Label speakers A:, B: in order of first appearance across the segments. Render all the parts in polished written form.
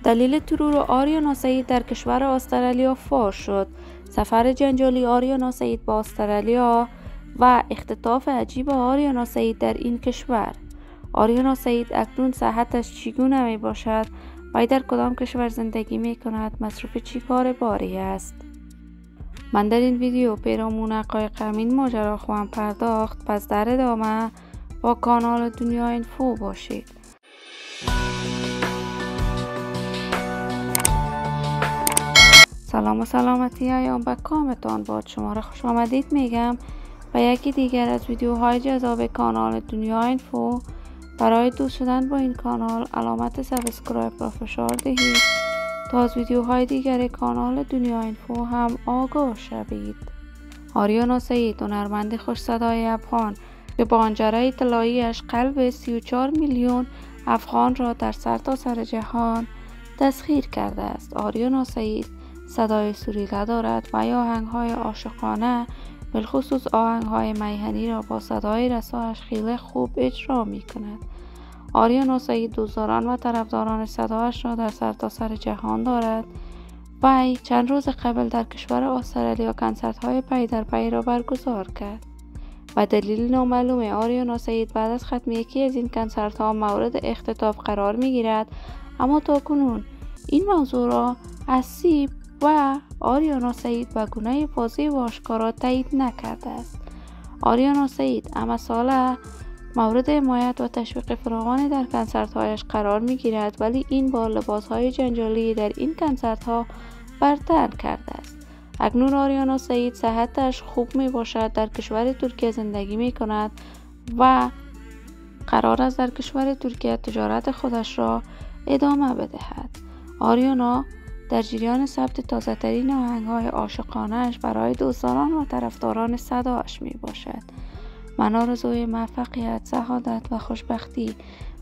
A: دلیل ترور آریانا سعید در کشور استرالیا فاش شد. سفر جنجالی آریانا سعید با استرالیا و اختطاف عجیب آریانا سعید در این کشور. آریانا سعید اکنون صحتش چگونه می باشد؟ و در کدام کشور زندگی می کند؟ مصروف چی کار باری است؟ من در این ویدیو پیرامون حقایق همین ماجرا خواهم پرداخت. پس در ادامه با کانال دنیا اینفو باشید. سلام و سلامتی ایام به کامتان باد. شما را خوش آمدید میگم و یکی دیگر از ویدیوهای جذاب کانال دنیا اینفو. برای دوست شدن با این کانال علامت سابسکرایب را فشار دهید تا از ویدیوهای دیگر کانال دنیا اینفو هم آگاه شوید. آریانا سعید، هنرمند خوش صدای افغان که با انجره طلایی‌اش قلب 34 میلیون افغان را در سرتاسر جهان تسخیر کرده است. آریانا سعید صدای سریله دارد و آهنگ‌های عاشقانه، بالخصوص آهنگ‌های میهنی را با صدای رسایش خیلی خوب اجرا می‌کند. آریانا سعید دوستداران و طرفداران صدایش را در سرتاسر جهان دارد. وی چند روز قبل در کشور استرالیا کنسرت‌های پی در پی را برگزار کرد و دلیل نامعلوم آریانا سعید بعد از ختم یکی از این کنسرت‌ها مورد اختطاف قرار می‌گیرد، اما تاکنون این موضوع را از سیب و آریانا سعید به گونه واضح و آشکارا تایید نکرده است. آریانا سعید اما ساله مورد حمایت و تشویق فراوانی در کنسرت‌هایش قرار می‌گیرد، ولی این بار لباس‌های جنجالی در این کنسرت‌ها بر تن کرده است. اکنون آریانا سعید صحتش خوب میباشد، در کشور ترکیه زندگی می‌کند و قرار است در کشور ترکیه تجارت خودش را ادامه بدهد. آریانا در جریان ثبت تازه‌ترین آهنگ‌های عاشقانه‌اش برای دوستداران و طرفداران صدایش میباشد. من آرزوی موفقیت، سعادت و خوشبختی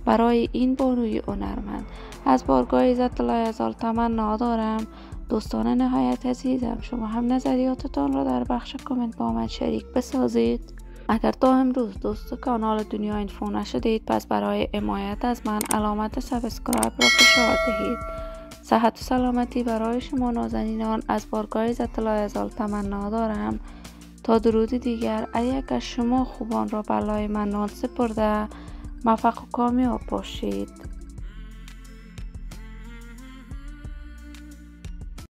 A: برای این بانوی هنرمند از بارگاه عزت الله ازال تمنا دارم. دوستان نهایت عزیزم، شما هم نظریاتتان را در بخش کامنت با من شریک بسازید. اگر تا امروز دوست کانال دنیا اینفو نشدید، پس برای حمایت از من علامت سابسکرایب را فشار دهید. صحت و سلامتی برای شما نازنینان از بارگاه عزت الله ازال تمنا دارم. تا درود دیگر، یک از شما خوبان را بلای منان سپرده، موفق و کامیاب باشید.